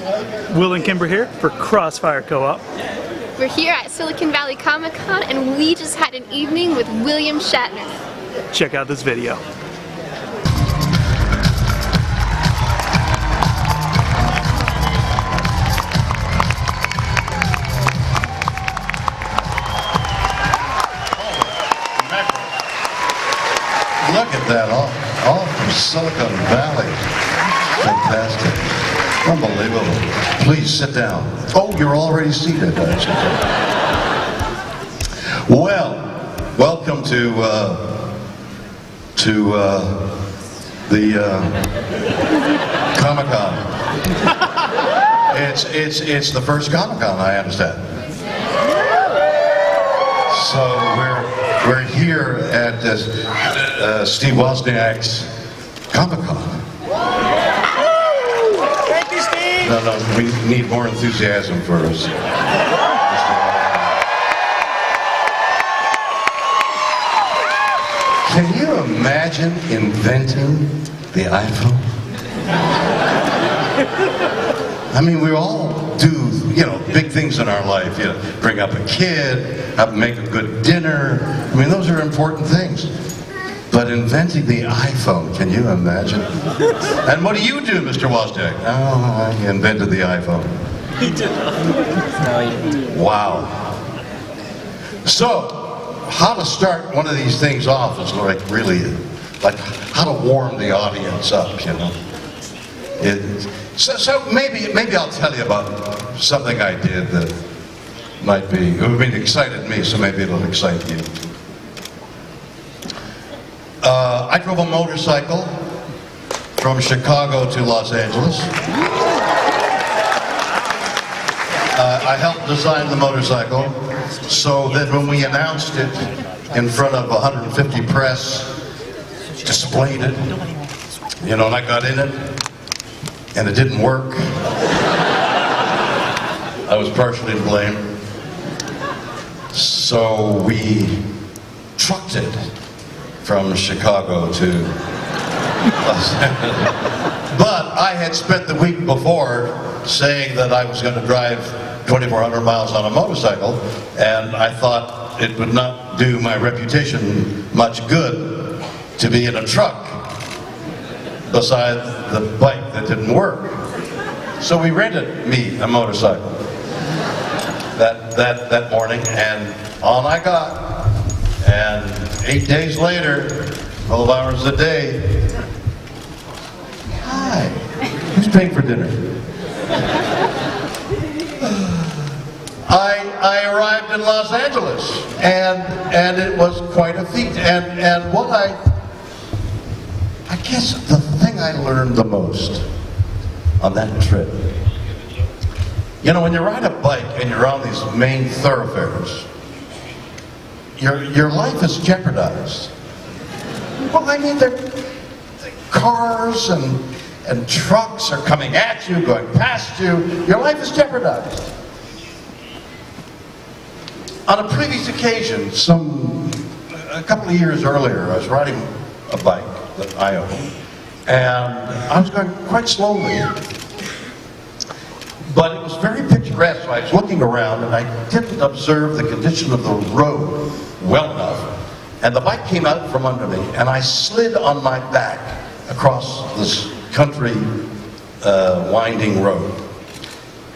Will and Kimber here for Crossfire Co-op. We're here at Silicon Valley Comic Con and we just had an evening with William Shatner. Check out this video. Look at that, all from Silicon Valley. Fantastic. Unbelievable. Please sit down. Oh, you're already seated. Well, welcome to the Comic-Con. It's the first Comic-Con, I understand. So we're here at Steve Wozniak's Comic-Con. Thank you, Steve! No, we need more enthusiasm for us. Can you imagine inventing the iPhone? I mean, we all do, big things in our life. Bring up a kid, make a good dinner. I mean, those are important things. But inventing the iPhone, can you imagine? And what do you do, Mr. Wozniak? Oh, I invented the iPhone. He did not. Wow. So, how to start one of these things off is really how to warm the audience up, So maybe I'll tell you about something I did that it excited me, so maybe it'll excite you. I drove a motorcycle from Chicago to Los Angeles. I helped design the motorcycle so that when we announced it in front of 150 press, displayed it, and I got in it, and it didn't work. I was partially to blame. So we trucked it from Chicago to Los Angeles. But I had spent the week before saying that I was going to drive 2,400 miles on a motorcycle, and I thought it would not do my reputation much good to be in a truck beside the bike that didn't work. So we rented me a motorcycle that morning, and on I got. And 8 days later, 12 hours a day, hi, who's paying for dinner? I arrived in Los Angeles, and it was quite a feat. And what I guess the thing I learned the most on that trip, when you ride a bike and you're on these main thoroughfares, your life is jeopardized. Well, I mean, the cars and trucks are coming at you, going past you. Your life is jeopardized. On a previous occasion, a couple of years earlier, I was riding a bike that I own, and I was going quite slowly. But it was very picturesque, so I was looking around and I didn't observe the condition of the road well enough. And the bike came out from under me and I slid on my back across this country winding road.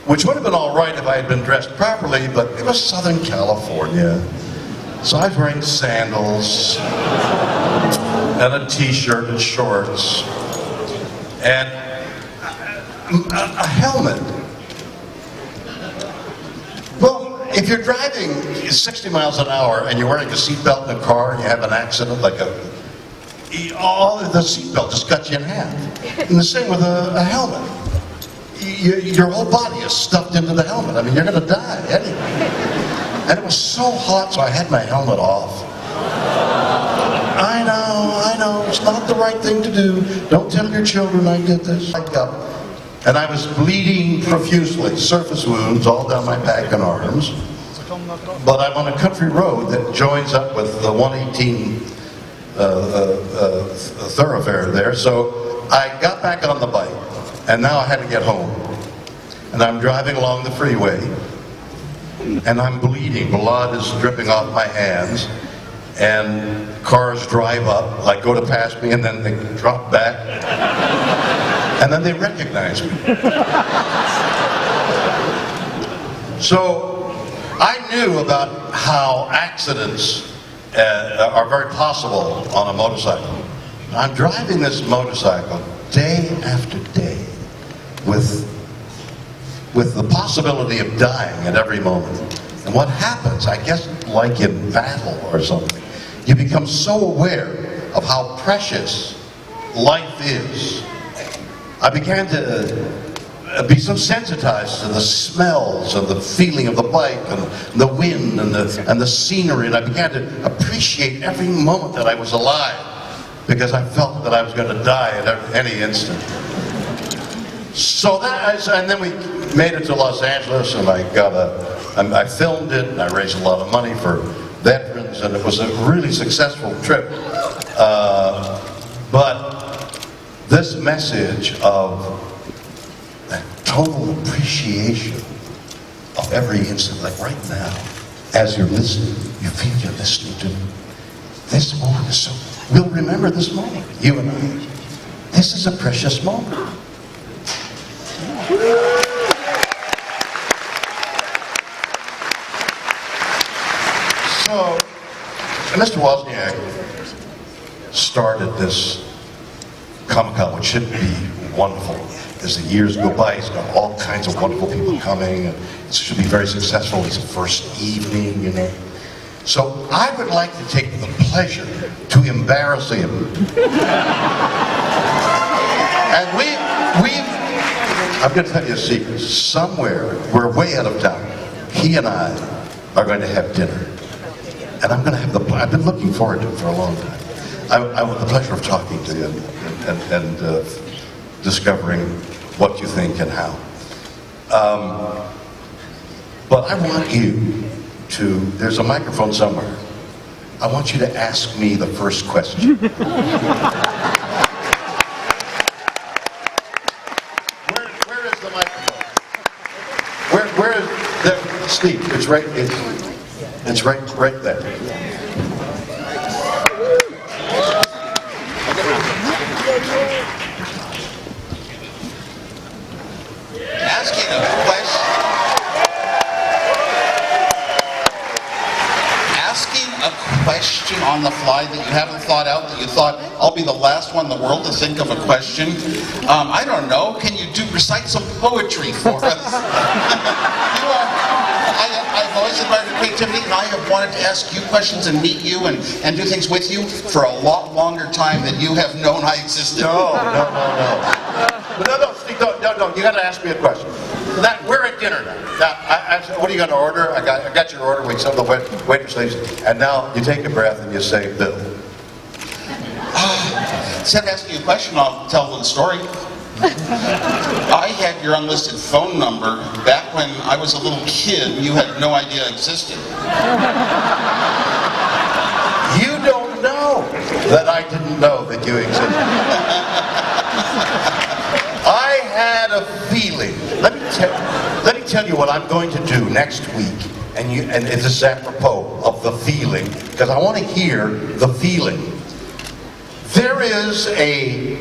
Which would have been all right if I had been dressed properly, but it was Southern California. So I was wearing sandals and a t-shirt and shorts and a helmet. Well, if you're driving 60 miles an hour and you're wearing a seatbelt in a car and you have an accident, all of the seatbelt just cuts you in half. And the same with a helmet. Your whole body is stuffed into the helmet. I mean, you're going to die anyway. And it was so hot, so I had my helmet off. I know, it's not the right thing to do. Don't tell your children I did this. And I was bleeding profusely, surface wounds all down my back and arms. But I'm on a country road that joins up with the 118 thoroughfare there, so I got back on the bike, and now I had to get home. and I'm driving along the freeway, and I'm bleeding. Blood is dripping off my hands, and cars drive up, like go to pass me, and then they drop back, and then they recognize me. So I knew about how accidents are very possible on a motorcycle. I'm driving this motorcycle day after day with the possibility of dying at every moment. And what happens, I guess like in battle or something, you become so aware of how precious life is. I began to be so sensitized to the smells and the feeling of the bike and the wind and the scenery, and I began to appreciate every moment that I was alive, because I felt that I was going to die at any instant. So and then we made it to Los Angeles, and I filmed it, and I raised a lot of money for veterans, and it was a really successful trip. But this message of that total appreciation of every instant, like right now, as you're listening, you feel you're listening to this moment is so. We'll remember this moment, you and I. This is a precious moment. So, Mr. Wozniak started this Comic-Con, which should be wonderful. As the years go by, he's got all kinds of wonderful people coming, and it should be very successful. It's the first evening, you know. So I would like to take the pleasure to embarrass him. And I'm going to tell you a secret. Somewhere, we're way out of town, he and I are going to have dinner. And I'm going to have I've been looking forward to it for a long time. I want the pleasure of talking to you and discovering what you think and how. But I want you to, there's a microphone somewhere. I want you to ask me the first question. Where is the microphone? Where is the Steve? It's right there. Asking a question on the fly that you haven't thought out, that you thought, I'll be the last one in the world to think of a question. I don't know, can you recite some poetry for us? I've always admired your creativity, and I have wanted to ask you questions and meet you and do things with you for a lot longer time than you have known I existed. No. No, Steve, don't. You got to ask me a question. We're at dinner now. What are you going to order? I got your order. Some of the waitress leaves, and now you take a breath and you say, Bill. Instead of asking you a question, I'll tell a little story. I had your unlisted phone number back when I was a little kid and you had no idea I existed. You don't know that I didn't know that you existed. I had a feeling. Let me tell you what I'm going to do next week, and this is apropos of the feeling, because I want to hear the feeling. There is a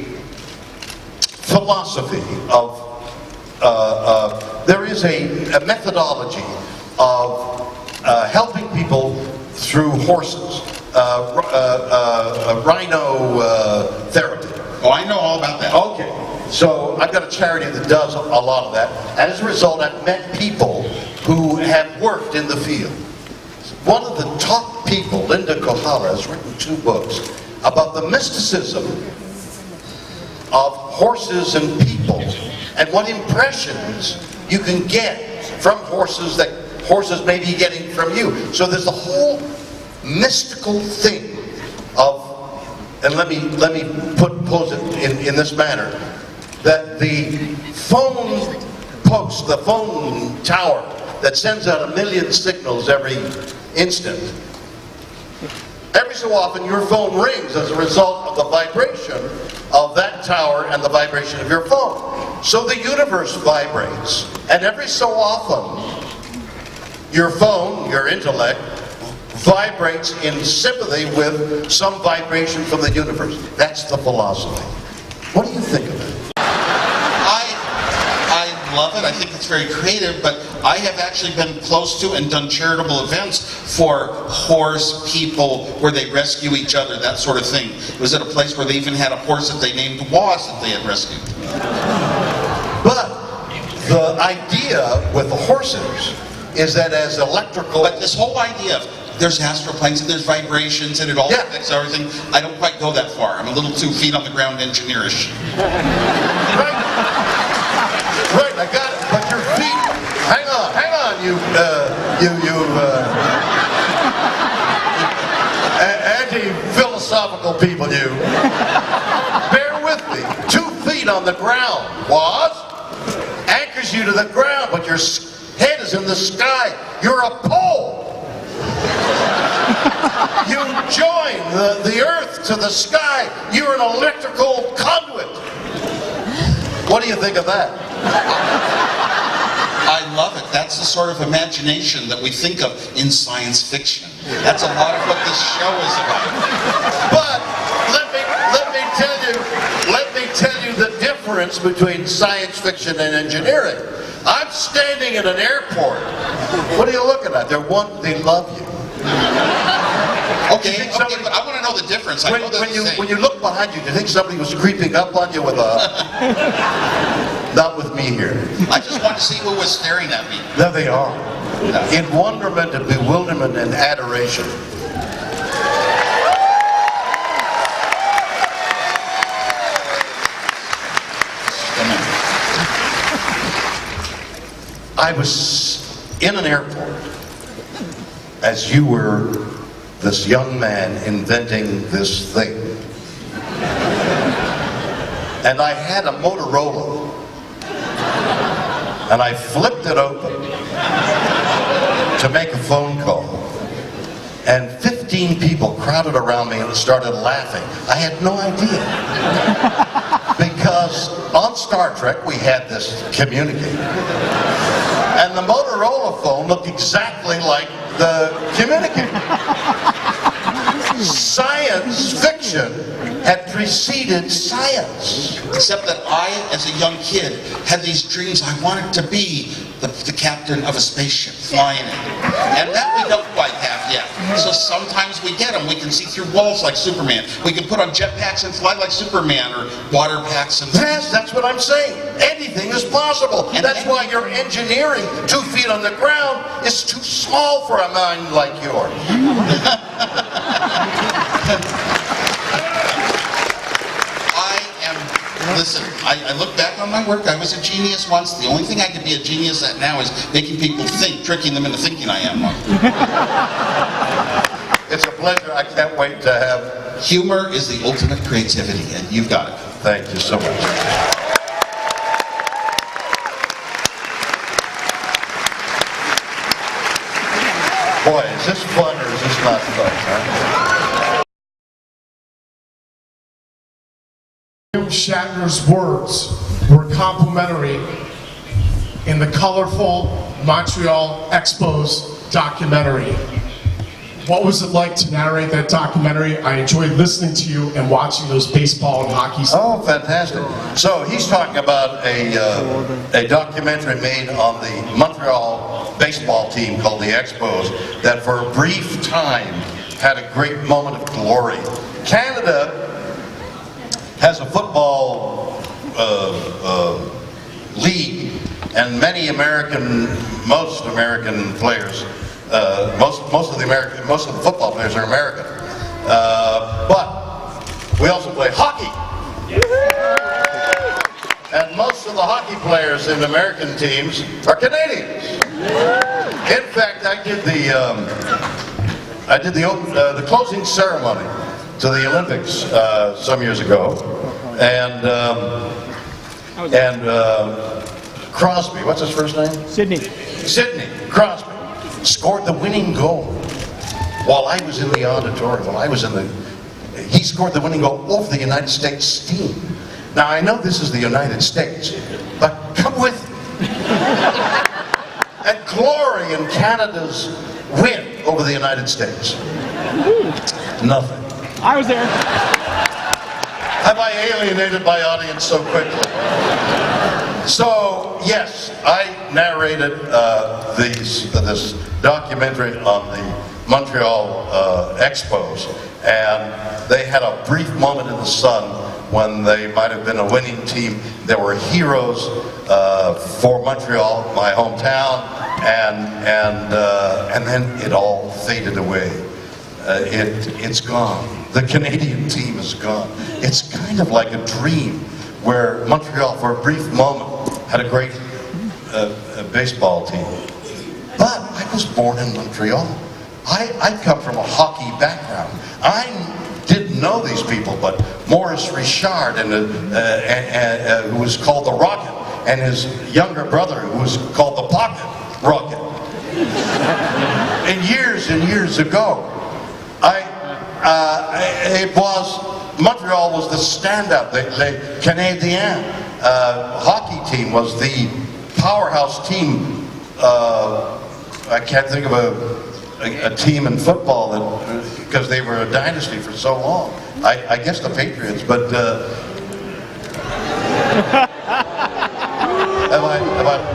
philosophy of, there is a methodology of helping people through horses, rhino therapy. Oh, I know all about that. Okay, so I've got a charity that does a lot of that. As a result, I've met people who have worked in the field. One of the top people, Linda Kohala, has written 2 books about the mysticism of horses and people, and what impressions you can get from horses that horses may be getting from you. So there's a whole mystical thing of, and let me pose it in this manner, that the phone post, the phone tower that sends out 1 million signals every instant, every so often your phone rings as a result of the vibration of that tower and the vibration of your phone. So the universe vibrates, and every so often, your phone, your intellect, vibrates in sympathy with some vibration from the universe. That's the philosophy. What do you think of it? I love it. I think it's very creative, but I have actually been close to and done charitable events for horse people where they rescue each other, that sort of thing. It was at a place where they even had a horse that they named Was that they had rescued. But the idea with the horses is that as electrical... But this whole idea of there's astral planes and there's vibrations and it all affects everything, I don't quite go that far. I'm a little too feet on the ground engineerish. Right, I got it. But your feet, hang on, you anti-philosophical people, you. Bear with me. 2 feet on the ground, Was, anchors you to the ground, but your head is in the sky. You're a pole. You join the earth to the sky. You're an electrical conduit. What do you think of that? I love it. That's the sort of imagination that we think of in science fiction. That's a lot of what this show is about. But let me tell you the difference between science fiction and engineering. I'm standing in an airport. What are you looking at? They love you. Okay, but I want to know the difference. I know When you look behind you, do you think somebody was creeping up on you with a... Not with me here. I just want to see who was staring at me. There they are. In wonderment and bewilderment and adoration. I was in an airport as you were this young man inventing this thing. And I had a Motorola. And I flipped it open to make a phone call. And 15 people crowded around me and started laughing. I had no idea. Because on Star Trek, we had this communicator. And the Motorola phone looked exactly like the communicator. Science fiction had preceded science. Except that I, as a young kid, had these dreams. I wanted to be the captain of a spaceship, flying it. And that we don't quite have yet. So sometimes we get them. We can see through walls like Superman. We can put on jetpacks and fly like Superman, or water packs and... Yes, that's what I'm saying. Anything is possible. And that's why your engineering, 2 feet on the ground, is too small for a mind like yours. Listen, I look back on my work. I was a genius once. The only thing I can be a genius at now is making people think, tricking them into thinking I am one. It's a pleasure. I can't wait to have... Humor is the ultimate creativity, and you've got it. Thank you so much. Boy, is this fun or is this not fun, huh? William Shatner's words were complimentary in the colorful Montreal Expos documentary. What was it like to narrate that documentary? I enjoyed listening to you and watching those baseball and hockey. Oh, fantastic. So he's talking about a documentary made on the Montreal baseball team called the Expos that for a brief time had a great moment of glory. Canada has a football league, and most American players, most of the football players are American. But we also play hockey, and most of the hockey players in American teams are Canadians. In fact, I did the closing ceremony to the Olympics some years ago, and Crosby, what's his first name? Sidney Crosby scored the winning goal while I was in the auditorium. He scored the winning goal over the United States team. Now, I know this is the United States, but come with me. And glory in Canada's win over the United States. Nothing. I was there. Have I alienated my audience so quickly? So, yes, I narrated this documentary on the Montreal Expos, and they had a brief moment in the sun when they might have been a winning team. They were heroes for Montreal, my hometown, and then it all faded away. It's gone. The Canadian team is gone. It's kind of like a dream where Montreal, for a brief moment, had a great baseball team. But I was born in Montreal. I come from a hockey background. I didn't know these people, but Maurice Richard, who was called the Rocket, and his younger brother, who was called the Pocket Rocket. And years ago, Montreal was the standout. The Canadien hockey team was the powerhouse team. I can't think of a team in football that, because they were a dynasty for so long. I guess the Patriots, but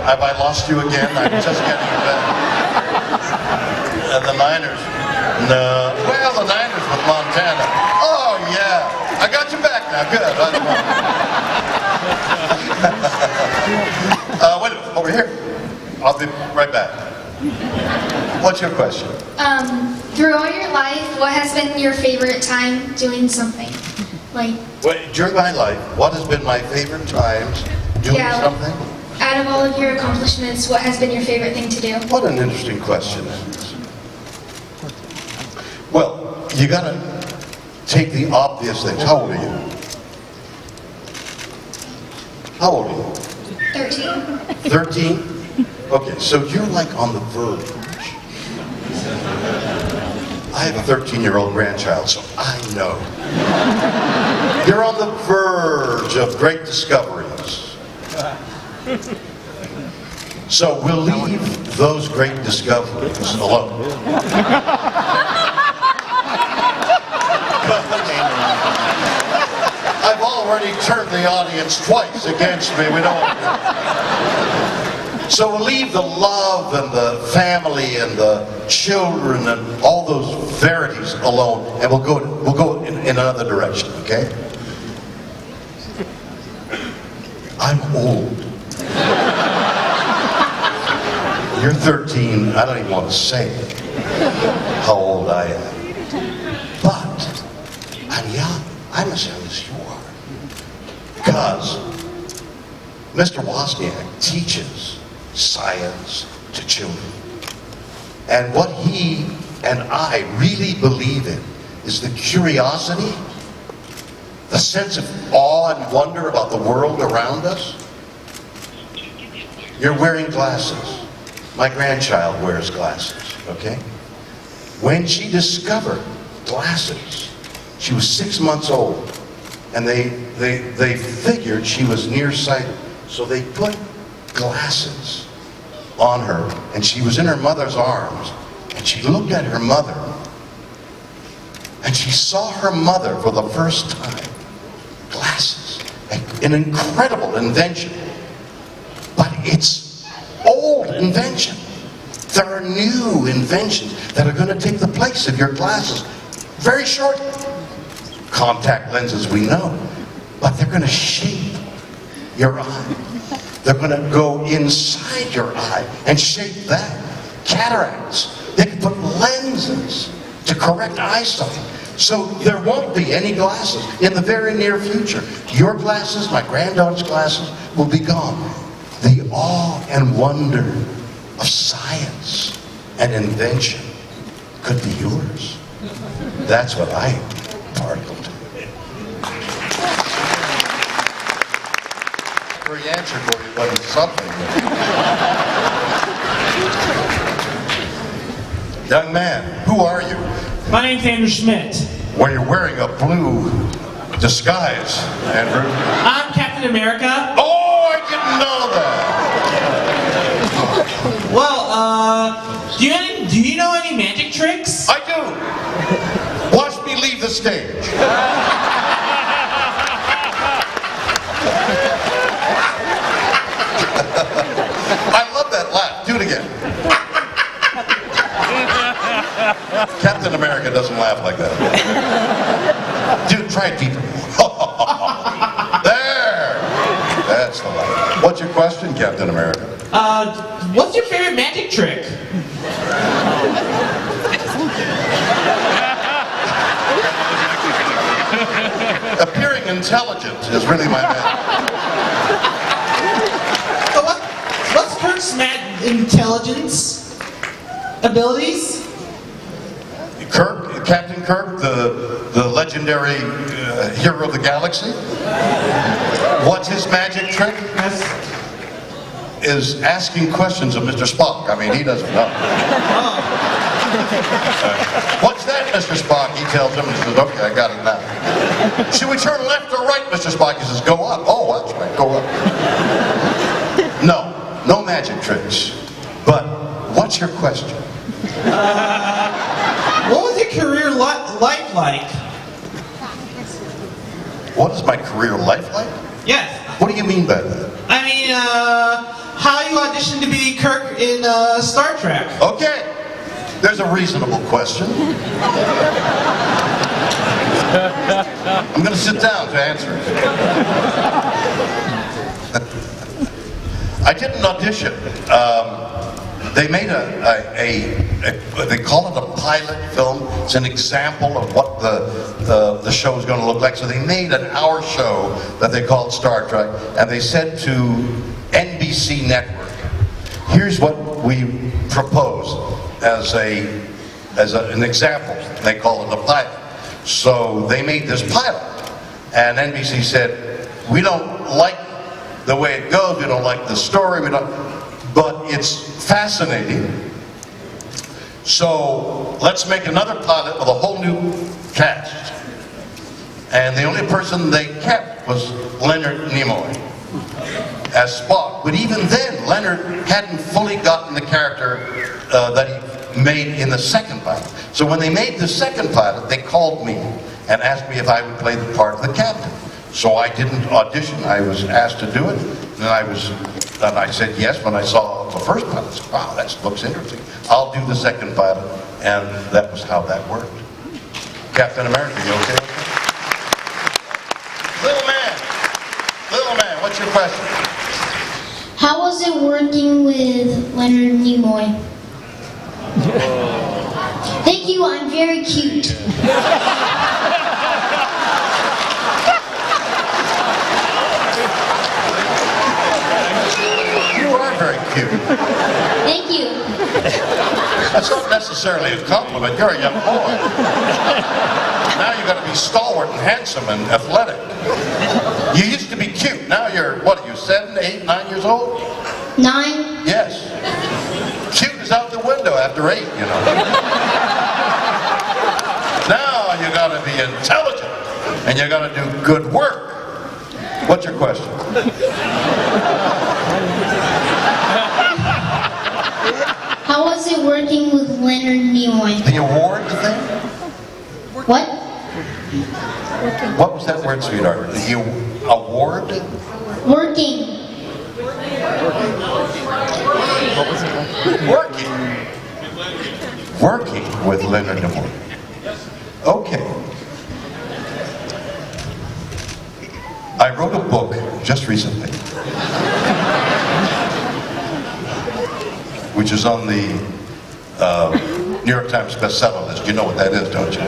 have I lost you again? I'm just getting back. And the Niners. No. Well, the Niners with Montana. Oh, yeah. I got you back now. Good. Wait a minute. Over here. I'll be right back. What's your question? Through all your life, what has been your favorite time doing something? Like, During my life, what has been my favorite times doing something? Out of all of your accomplishments, what has been your favorite thing to do? What an interesting question that is. Well, you gotta take the obvious things. How old are you? How old are you? 13. 13? Okay, so you're like on the verge. I have a 13-year-old grandchild, so I know. You're on the verge of great discoveries. So we'll leave those great discoveries alone. I've already turned the audience twice against me. We don't. So we'll leave the love and the family and the children and all those verities alone, and we'll go in another direction. Okay? I'm old. You're 13. I don't even want to say how old I am. But I'm young. I'm as young as you are. Because Mr. Wozniak teaches science to children. And what he and I really believe in is the curiosity, the sense of awe and wonder about the world around us. You're wearing glasses. My grandchild wears glasses, okay? When she discovered glasses, she was 6 months old, and they figured she was nearsighted. So they put glasses on her, and she was in her mother's arms, and she looked at her mother, and she saw her mother for the first time. Glasses, an incredible invention, but it's old invention. There are new inventions that are going to take the place of your glasses very shortly. Contact lenses, we know, but they're going to shape your eye. They're going to go inside your eye and shape that. Cataracts. They can put lenses to correct eyesight. So there won't be any glasses in the very near future. Your glasses, my granddaughter's glasses, will be gone. The awe and wonder of science and invention could be yours. That's what I particle to. Very answer for you, but it's something. Young man, who are you? My name's Andrew Schmidt. Well, you're wearing a blue Disguise, Andrew. I'm Captain America. Oh, I didn't know that. Well, do you know any magic tricks? I do. Watch me leave the stage. I love that laugh. Do it again. Captain America doesn't laugh like that. Dude, try it deeper. There! That's the laugh. What's your question, Captain America? What's your favorite magic trick? Appearing intelligent is really my man. What's Kirk's intelligence abilities? Kirk, Captain Kirk, the legendary hero of the galaxy. What's his magic trick? Is asking questions of Mr. Spock. I mean, he doesn't know. What's that, Mr. Spock? He tells him, he says, okay, I got it now. Should we turn left or right, Mr. Spock? He says, go up. Oh, that's right, go up. No magic tricks. But what's your question? What was your career life like? What is my career life like? Yes. What do you mean by that? I mean, how you auditioned to be Kirk in Star Trek. Okay, there's a reasonable question. I'm going to sit down to answer it. I did an audition. They made they call it a pilot film. It's an example of what the show is going to look like. So they made an hour show that they called Star Trek, and they said to NBC Network, here's what we propose as an example. They call it a pilot. So they made this pilot, and NBC said, we don't like the way it goes, we don't like the story, but it's fascinating. So let's make another pilot with a whole new cast. And the only person they kept was Leonard Nimoy as Spock. But even then, Leonard hadn't fully gotten the character that he made in the second pilot. So when they made the second pilot, they called me and asked me if I would play the part of the captain. So I didn't audition. I was asked to do it, and I said yes when I saw the first pilot. I said, wow, that looks interesting. I'll do the second pilot, and that was how that worked. Captain America, you okay? Little man, what's your question? How was it working with Leonard Nimoy? Thank you, I'm very cute. You are very cute. Thank you. That's not necessarily a compliment. You're a young boy. Now you got to be stalwart and handsome and athletic. You used to be cute. Now you're, what are you, 7, 8, 9 years old? 9. Yes. Cute is out the window after 8, you know. Now you got to be intelligent and you got to do good work. What's your question? How was it working with Leonard Nimoy? The award thing? What? What was that word, sweetheart? The award? Working. Working with Leonard Nimoy. Okay. I wrote a book just recently, which is on the New York Times bestseller list. You know what that is, don't you?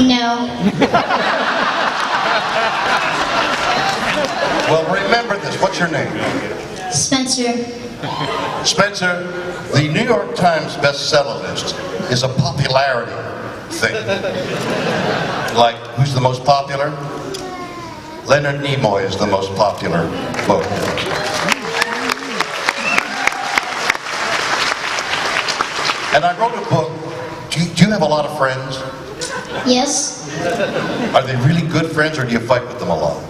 No. Well, remember this. What's your name? Spencer. Spencer, the New York Times bestseller list is a popularity thing. Like, who's the most popular? Leonard Nimoy is the most popular book. And I wrote a book. Do you have a lot of friends? Yes. Are they really good friends, or do you fight with them a lot?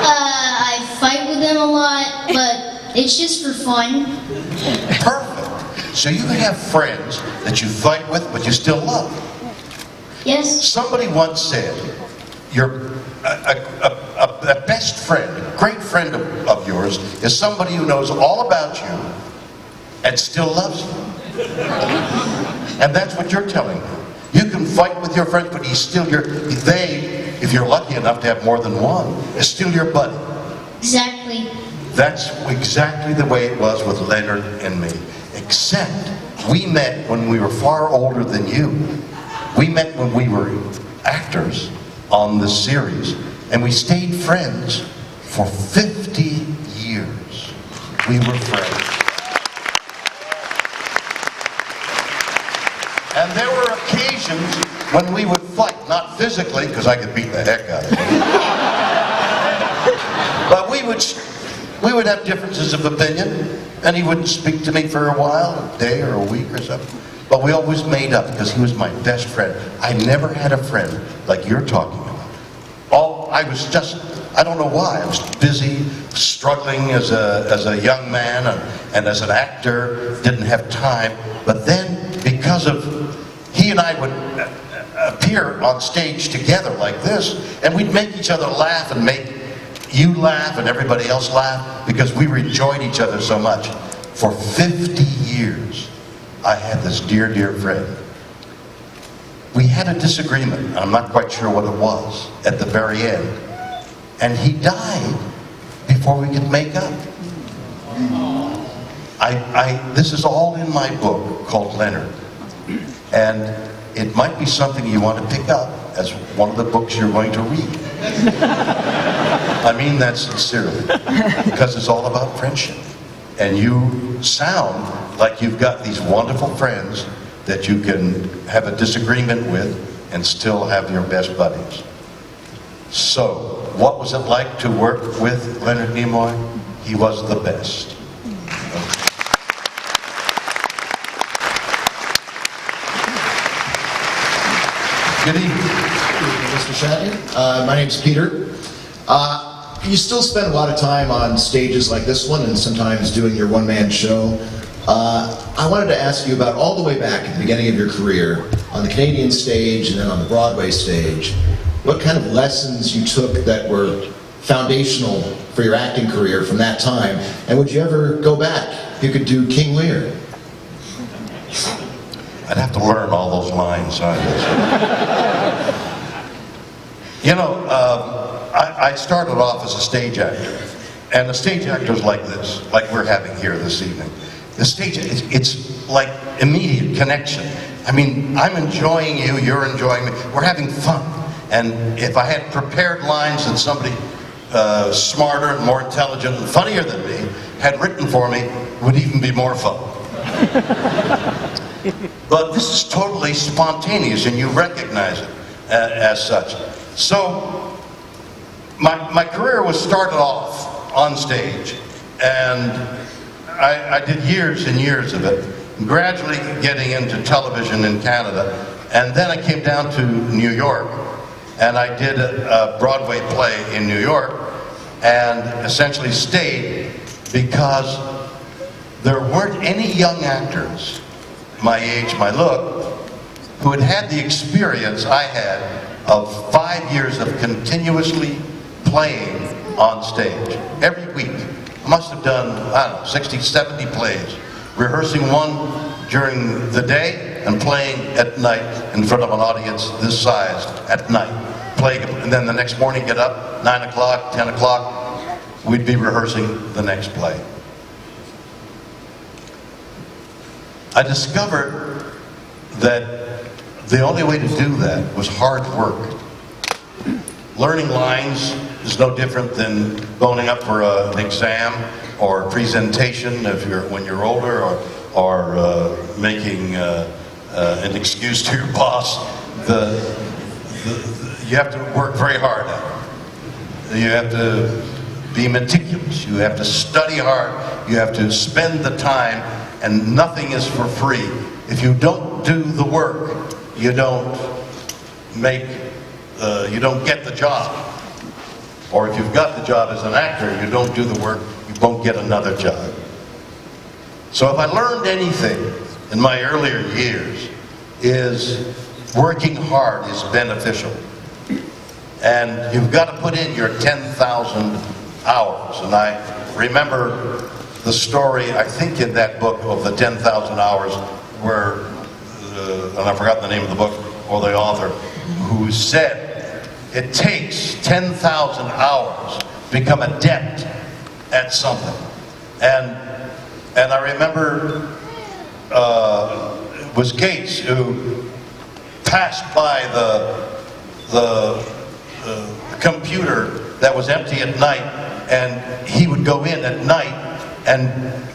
I fight with them a lot, but it's just for fun. Perfect. So you have friends that you fight with, but you still love. Yes. Somebody once said, your a best friend, a great friend of yours, is somebody who knows all about you and still loves you. And that's what you're telling me. You can fight with your friends, but if you're lucky enough to have more than one, is still your buddy. Exactly. That's exactly the way it was with Leonard and me. Except we met when we were far older than you. We met when we were actors on the series, and we stayed friends for 50 years. We were friends. And there were occasions when we would fight, not physically, because I could beat the heck out of him. But we would have differences of opinion, and he wouldn't speak to me for a while, a day or a week or something. But we always made up because he was my best friend. I never had a friend like you're talking about. I don't know why. I was busy, struggling as a young man and as an actor, didn't have time. But then, because of, he and I would appear on stage together like this, and we'd make each other laugh and make you laugh and everybody else laugh because we enjoyed each other so much. For 50 years, I had this dear, dear friend. We had a disagreement, I'm not quite sure what it was, at the very end. And he died before we could make up. This is all in my book called Leonard. And it might be something you want to pick up as one of the books you're going to read. I mean that sincerely, because it's all about friendship. And you sound like you've got these wonderful friends that you can have a disagreement with and still have your best buddies. So, what was it like to work with Leonard Nimoy? He was the best. Good evening, Mr. Shatner. My name's Peter. You still spend a lot of time on stages like this one and sometimes doing your one-man show. I wanted to ask you about all the way back at the beginning of your career, on the Canadian stage and then on the Broadway stage, what kind of lessons you took that were foundational for your acting career from that time, and would you ever go back? You could do King Lear. I'd have to learn all those lines. You know, I started off as a stage actor, and the stage actors like this, like we're having here this evening. The stage, it's like immediate connection. I mean, I'm enjoying you, you're enjoying me, we're having fun. And if I had prepared lines that somebody smarter and more intelligent and funnier than me had written for me, it would even be more fun. But this is totally spontaneous, and you recognize it as such. So, my career was started off on stage, and I did years and years of it, gradually getting into television in Canada, and then I came down to New York, and I did a Broadway play in New York, and essentially stayed because there weren't any young actors my age, my look, who had had the experience I had of 5 years of continuously playing on stage. Every week. I must have done, I don't know, 60, 70 plays. Rehearsing one during the day and playing at night in front of an audience this size at night. Playing, and then the next morning get up, 9 o'clock, 10 o'clock, we'd be rehearsing the next play. I discovered that the only way to do that was hard work. Learning lines is no different than boning up for an exam or a presentation when you're older, or making an excuse to your boss. You have to work very hard at it. You have to be meticulous. You have to study hard. You have to spend the time. And nothing is for free. If you don't don't do the work, you don't get the job. Or if you've got the job as an actor, you don't do the work, you won't get another job. So if I learned anything in my earlier years, is working hard is beneficial. And you've got to put in your 10,000 hours. And I remember the story, I think in that book of the 10,000 hours, where, and I've forgotten the name of the book or the author, who said, it takes 10,000 hours to become adept at something. And I remember it was Gates who passed by the computer that was empty at night, and he would go in at night and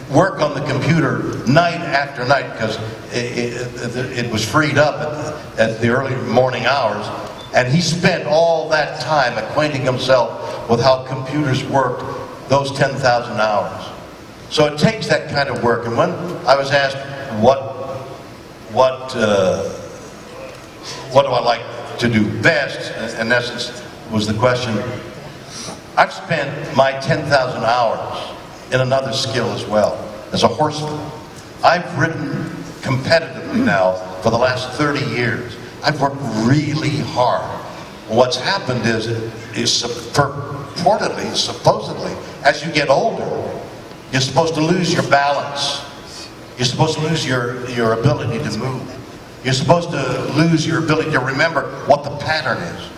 work on the computer night after night because it was freed up at the early morning hours. And he spent all that time acquainting himself with how computers worked, those 10,000 hours. So it takes that kind of work. And when I was asked what do I like to do best, in essence was the question, I've spent my 10,000 hours in another skill as well, as a horseman. I've ridden competitively now for the last 30 years. I've worked really hard. What's happened is purportedly, supposedly, as you get older, you're supposed to lose your balance. You're supposed to lose your ability to move. You're supposed to lose your ability to remember what the pattern is.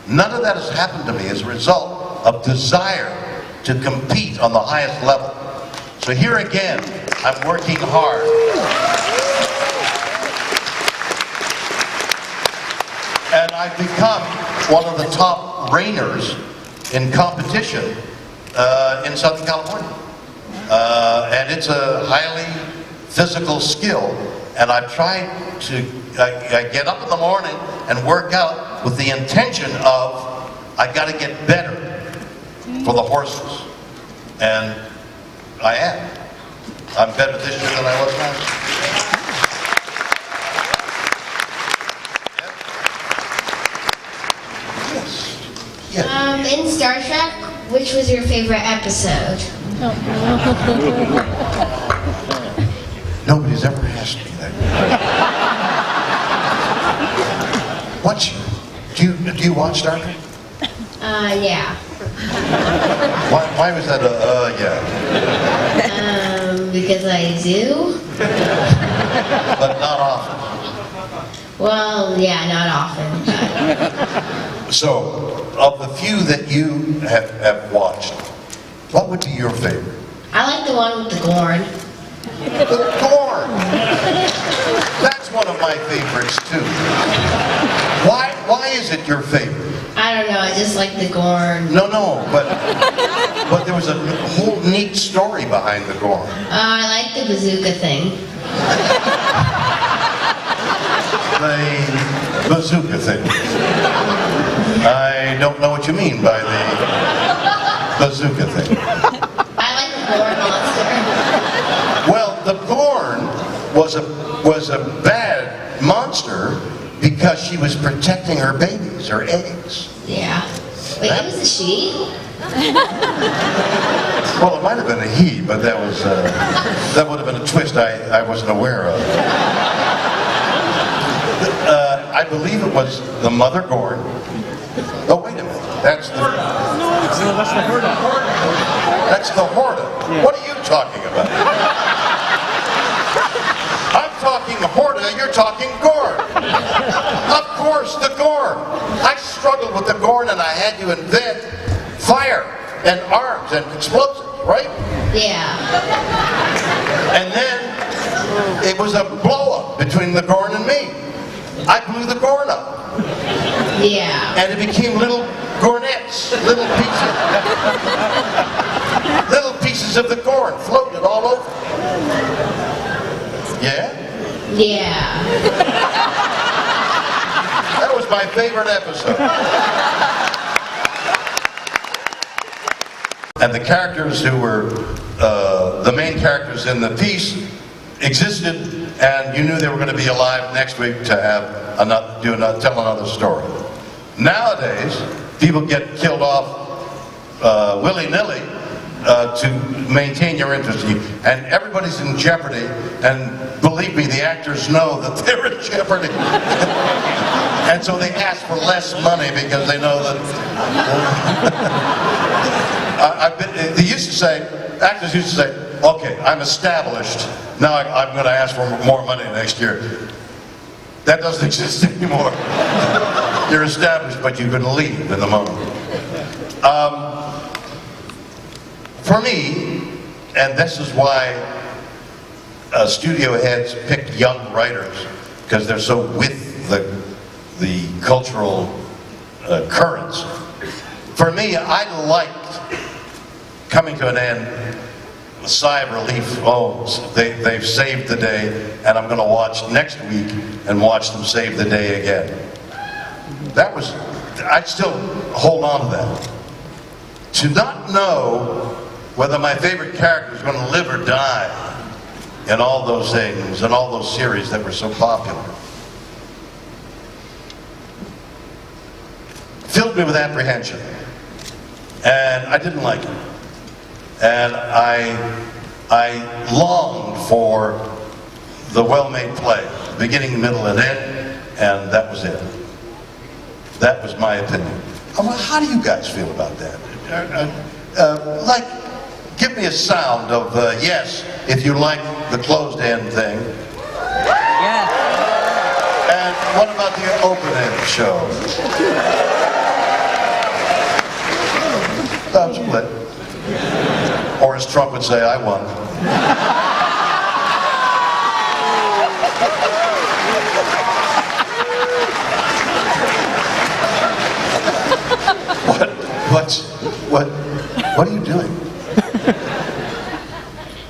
None of that has happened to me as a result of desire to compete on the highest level. So here again, I'm working hard. And I've become one of the top reigners in competition in Southern California. And it's a highly physical skill, and I've tried to I get up in the morning and work out with the intention of I got to get better for the horses, and I am. I'm better this year than I was last year. Yes. In Star Trek, which was your favorite episode? Nobody's ever asked me that. Do you watch Star Trek? Yeah. Why was that yeah? Because I do. But not often. Well, yeah, not often. But... So, of the few that you have watched, what would be your favorite? I like the one with the Gorn. The Gorn! That's one of my favorites too. Why is it your favorite? I don't know, I just like the Gorn. No, but there was a whole neat story behind the Gorn. I like the bazooka thing. The bazooka thing. I don't know what you mean by the bazooka thing. I like the Gorn monster. Well, the Gorn was a bad monster because she was protecting her babies, her eggs. Yeah. Wait, it was a she? Well, it might have been a he, but that would have been a twist I wasn't aware of. I believe it was the mother Gorn. Oh, wait a minute. That's the Horda. That's the Horda. Yeah. What are you talking about? I'm talking Horda, you're talking Gorn. Of course, the Gorn. I struggled with the Gorn and I had to invent fire and arms and explosives, right? Yeah. And then it was a blow-up between the Gorn and me. I blew the Gorn up. Yeah. And it became little Gornettes, little pieces of the Gorn floated all over. Yeah? Yeah. That was my favorite episode. And the characters who were the main characters in the piece existed and you knew they were going to be alive next week to have tell another story. Nowadays, people get killed off willy-nilly to maintain your interest, and everybody's in jeopardy. And believe me, the actors know that they're in jeopardy, and so they ask for less money because they know that. They used to say, actors used to say, "Okay, I'm established. Now I'm going to ask for more money next year." That doesn't exist anymore. You're established, but you can leave in the moment. For me, and this is why studio heads pick young writers, because they're so with the cultural currents. For me, I liked coming to an end, a sigh of relief. Oh, they've saved the day, and I'm going to watch next week and watch them save the day again. I'd still hold on to that. To not know whether my favorite character is going to live or die in all those things and all those series that were so popular filled me with apprehension, and I didn't like it. And I longed for the well-made play, beginning, middle, and end, and that was it. That was my opinion. How do you guys feel about that? Give me a sound of yes, if you like the closed-end thing. Yes. And what about the open-end show? Split. Or as Trump would say, I won. What are you doing?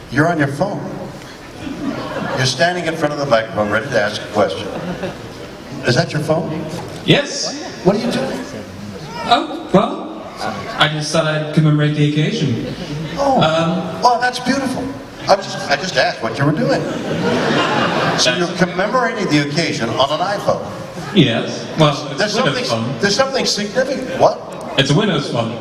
You're on your phone. You're standing in front of the microphone ready to ask a question. Is that your phone? Yes. What are you doing? Oh, well, I just thought I'd commemorate the occasion. Oh, well, that's beautiful. I just asked what you were doing. So you're commemorating the occasion on an iPhone. Yes. Well, it's a Windows phone. There's something significant. What? It's a Windows phone.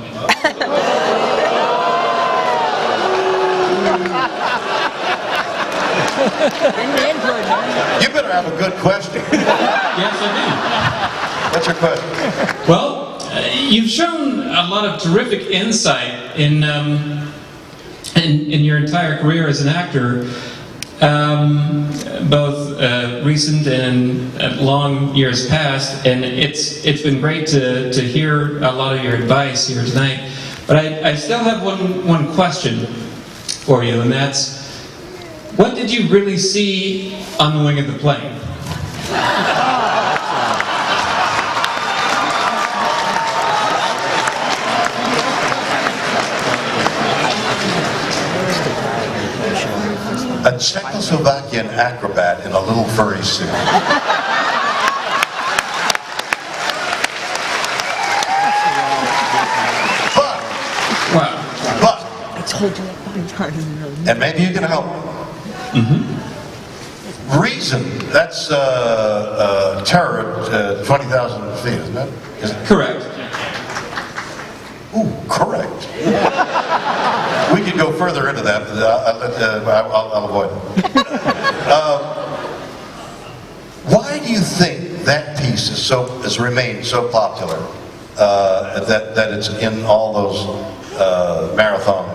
You better have a good question. Yes, I What's your question? do. Well, you've shown a lot of terrific insight in your entire career as an actor, both recent and long years past, and it's been great to hear a lot of your advice here tonight. But I still have one question for you, and that's, what did you really see on the wing of the plane? A Czechoslovakian acrobat in a little furry suit. But, I told you that 5 times. and maybe you can help me. Reason, that's terror at 20,000 feet, isn't it? Correct. Ooh, correct. We could go further into that, but I'll avoid it. Why do you think that piece has remained so popular that it's in all those marathon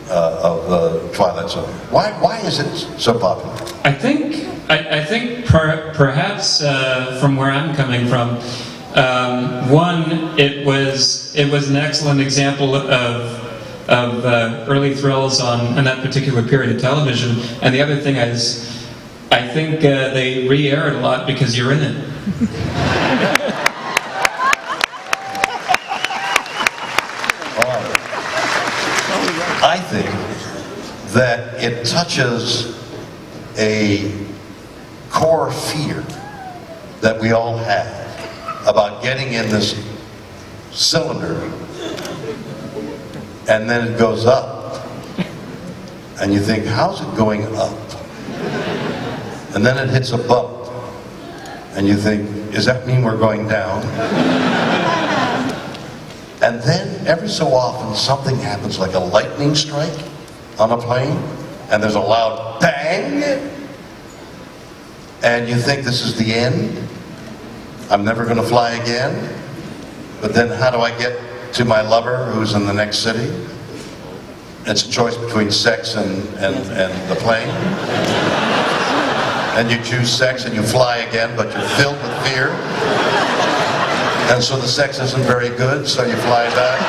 of Twilight Zone? Why is it so popular? I think perhaps from where I'm coming from, one, it was an excellent example of early thrills on that particular period of television, and the other thing is, I think they re-air it a lot because you're in it. I think that it touches a core fear that we all have about getting in this cylinder, and then it goes up, and you think, how's it going up? and then it hits a bump, and you think, does that mean we're going down? And then every so often something happens like a lightning strike on a plane, and there's a loud bang, and you think this is the end. I'm never going to fly again. But then how do I get to my lover who's in the next city? It's a choice between sex and the plane. And you choose sex and you fly again, but you're filled with fear. And so the sex isn't very good, so you fly back.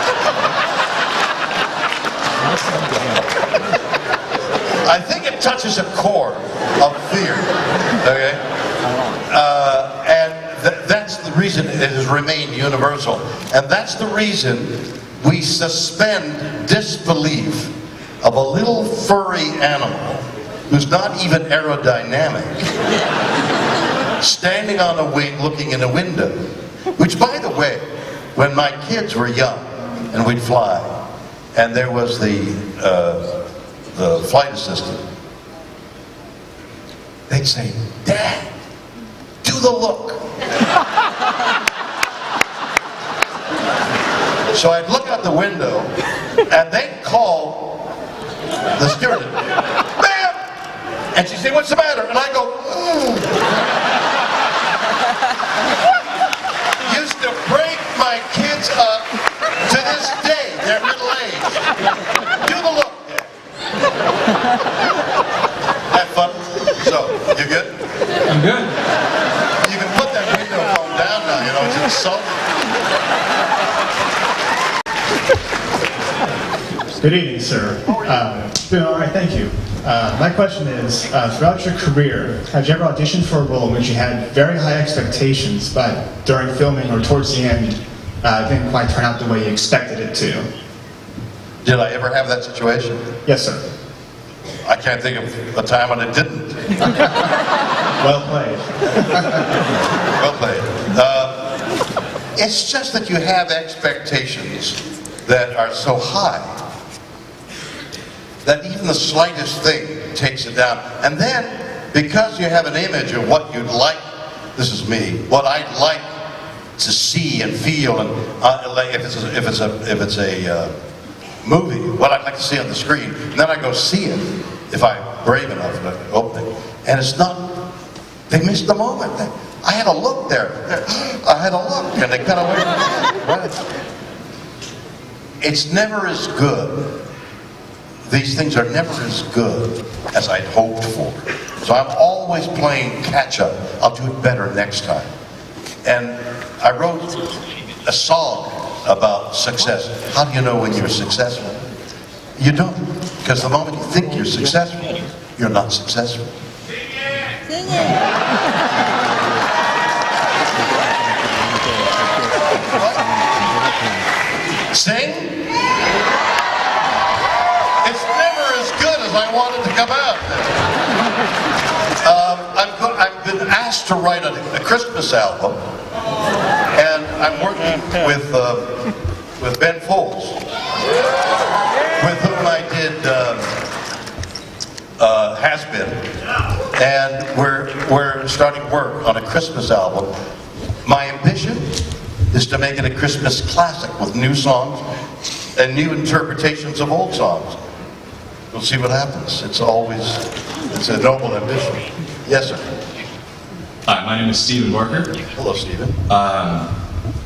I think it touches a core of fear, okay? That's the reason it has remained universal. And that's the reason we suspend disbelief of a little furry animal who's not even aerodynamic, standing on a wing looking in a window. Which, by the way, when my kids were young and we'd fly, and there was the flight assistant, they'd say, "Dad, do the look." So I'd look out the window, and they'd call the stewardess, "Ma'am!" And she'd say, "What's the matter?" And I go, Used to break my kids up to this day. They're middle-aged. Do the look. Have fun? So, you good? I'm good. You can put that window phone down now, you know, it's insulting. Good evening, sir. Doing all right, thank you. My question is, throughout your career, have you ever auditioned for a role in which you had very high expectations, but during filming or towards the end, it didn't quite turn out the way you expected it to? Did I ever have that situation? Yes, sir. I can't think of a time when it didn't. Well played. Well played. It's just that you have expectations that are so high that even the slightest thing takes it down. And then, because you have an image of what you'd like, this is me, what I'd like to see and feel, and like if it's a movie, what I'd like to see on the screen, and then I go see it, if I'm brave enough to open it, and it's not, they missed the moment. I had a look there. I had a look, and they cut away. Right. It's never as good. These things are never as good as I'd hoped for. So I'm always playing catch up. I'll do it better next time. And I wrote a song about success. How do you know when you're successful? You don't. Because the moment you think you're successful, you're not successful. Sing? It's never as good as I want it to come out. I've been asked to write a Christmas album, and I'm working with Ben Folds, with whom I did Has Been, and we're starting work on a Christmas album. My ambition is to make it a Christmas classic with new songs and new interpretations of old songs. We'll see what happens. It's a noble ambition. Yes, sir. Hi, my name is Stephen Barker. Hello, Stephen.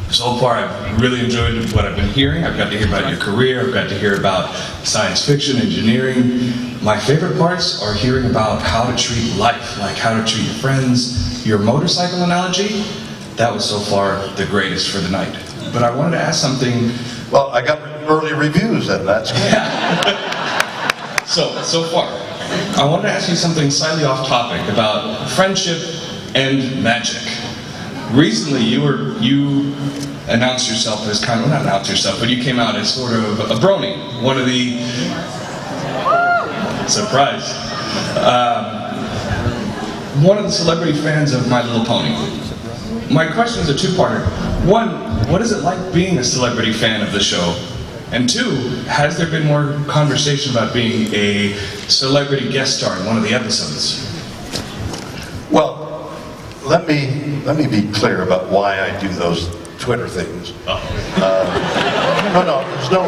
So far, I've really enjoyed what I've been hearing. I've got to hear about your career. I've got to hear about science fiction, engineering. My favorite parts are hearing about how to treat life, like how to treat your friends. Your motorcycle analogy, that was so far the greatest for the night. But I wanted to ask something. Well, I got early reviews, and that's good. So far, I wanted to ask you something slightly off topic about friendship and magic. Recently, you announced yourself as kind of, well, not announced yourself, but you came out as sort of a brony, one of the, surprise, one of the celebrity fans of My Little Pony. My question is a two-parter. One, what is it like being a celebrity fan of the show? And two, has there been more conversation about being a celebrity guest star in one of the episodes? let me be clear about why I do those Twitter things. No, there's no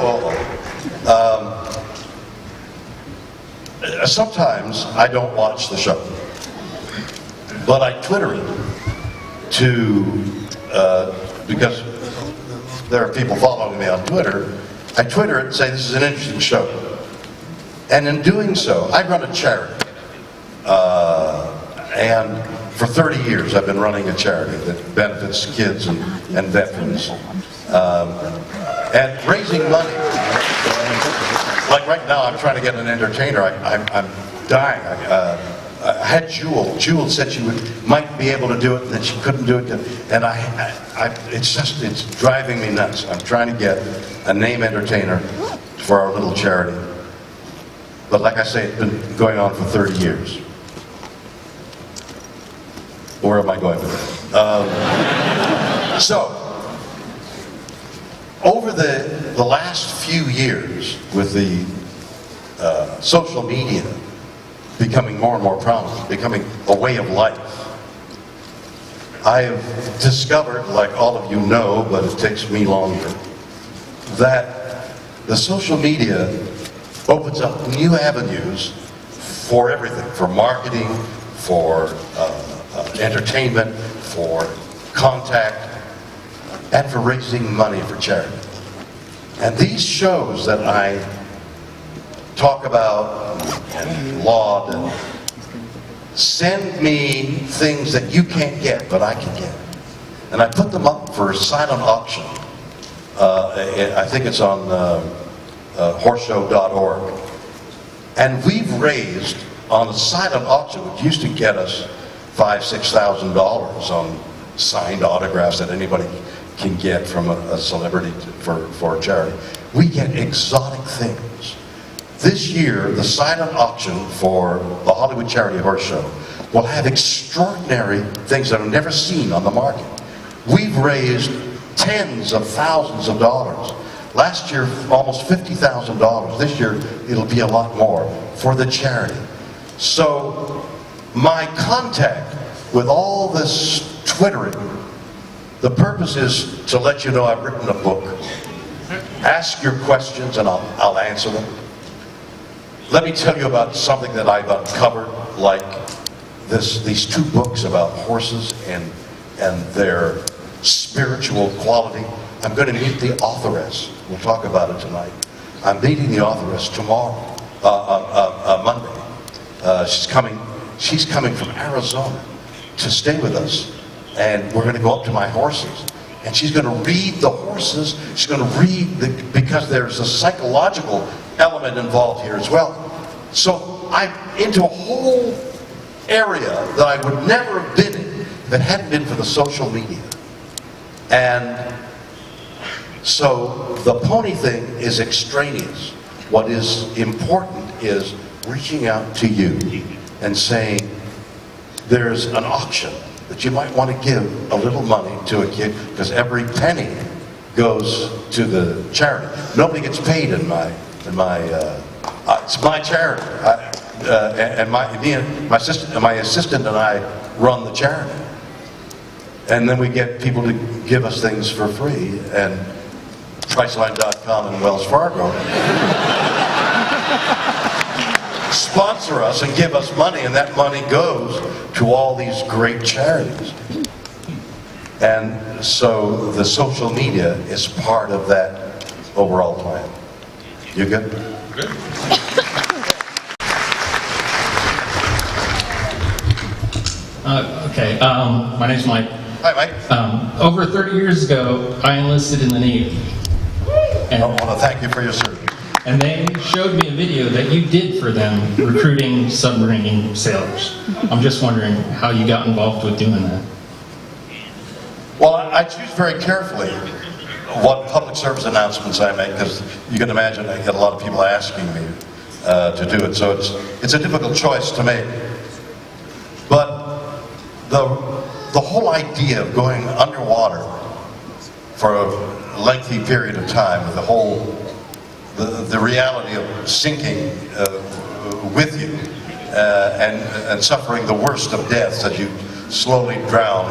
sometimes I don't watch the show, but I Twitter it because there are people following me on Twitter. I Twitter it and say this is an interesting show. And in doing so, I run a charity. And for 30 years I've been running a charity that benefits kids and veterans. And raising money. Like right now I'm trying to get an entertainer. I'm dying. I had Jewel. Jewel said she might be able to do it and then she couldn't do it. And it's driving me nuts. I'm trying to get a name entertainer for our little charity. But like I say, it's been going on for 30 years. Where am I going with that? So, over the last few years, with the social media becoming more and more prominent, becoming a way of life, I have discovered, like all of you know, but it takes me longer, that the social media opens up new avenues for everything, for marketing, for entertainment, for contact, and for raising money for charity. And these shows that I talk about and laud and send me things that you can't get, but I can get. And I put them up for silent auction. I think it's on horseshow.org. And we've raised on a silent auction, which used to get us $5,000–6,000 on signed autographs that anybody can get from a celebrity for a charity. We get exotic things. This year, the silent auction for the Hollywood Charity Horse Show will have extraordinary things that are never seen on the market. We've raised tens of thousands of dollars. Last year, almost $50,000. This year, it'll be a lot more for the charity. So, my contact with all this Twittering, the purpose is to let you know I've written a book. Ask your questions and I'll answer them. Let me tell you about something that I've uncovered, like these two books about horses and their spiritual quality. I'm going to meet the authoress. We'll talk about it tonight. I'm meeting the authoress tomorrow, Monday. She's coming from Arizona to stay with us. And we're going to go up to my horses. And she's going to read the horses. She's going to read, because there's a psychological element involved here as well. So I'm into a whole area that I would never have been in if it hadn't been for the social media. And so the pony thing is extraneous. What is important is reaching out to you and saying, there's an auction that you might want to give a little money to a kid, because every penny goes to the charity. Nobody gets paid in my it's my charity. And my assistant and I run the charity. And then we get people to give us things for free, and Priceline.com and Wells Fargo sponsor us and give us money, and that money goes to all these great charities. And so the social media is part of that overall plan. You good? Good. Okay, my name's Mike. Hi, Mike. Over 30 years ago, I enlisted in the Navy. And I want to thank you for your service. And they showed me a video that you did for them recruiting submarine sailors. I'm just wondering how you got involved with doing that. Well, I choose very carefully what public service announcements I make, because you can imagine I get a lot of people asking me to do it, so it's a difficult choice to make. But the whole idea of going underwater for a lengthy period of time, with the reality of sinking with you and suffering the worst of deaths as you slowly drown.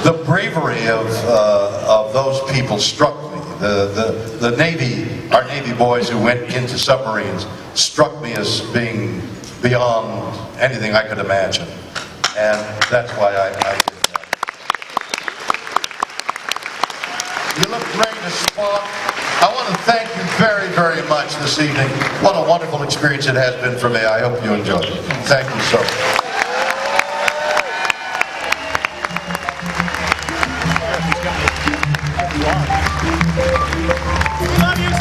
The bravery of those people struck me. The Navy, our Navy boys who went into submarines, struck me as being beyond anything I could imagine. And that's why I did that. You look great as Spock. I want to thank you very, very much this evening. What a wonderful experience it has been for me. I hope you enjoyed it. Thank you so much. Love you